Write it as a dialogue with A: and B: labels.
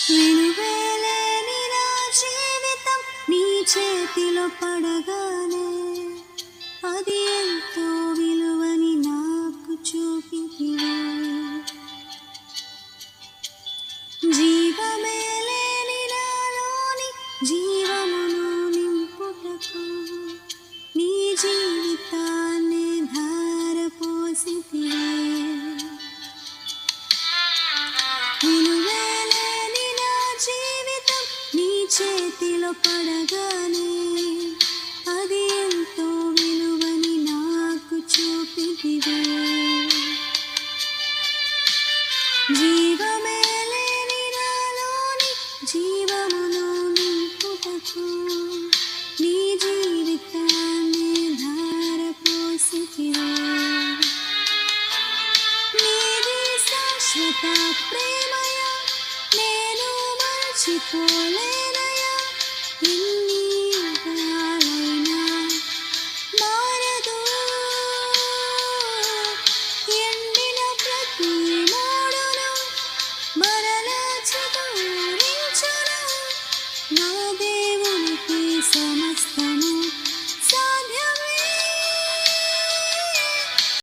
A: విలువేలేని నా జీవితం నీ చేతిలో పడగానే అది ఎంతో విలువని నాకు చూపితివే. జీవమే లేని నాలోని జీవమును నింపుటకు నీ జీవితాన్ని ధారపోసితివే. విలువేలేని నా జీవితం నీ చేతిలో పడగానే అది ఎంతో విలువని నాకు చూపితివే. జీవమే లేని నాలోని జీవమును నింపుటకు నీ జీవితాన్ని ధారపోసితివే. నీది శాశ్వత ప్రేమయ నేను మర్చిపోలేనయా. ఎన్ని యుగాలైనా మారదు. ఎండిన ప్రతి మోడును మరలా చిగురించును. నా దేవునికి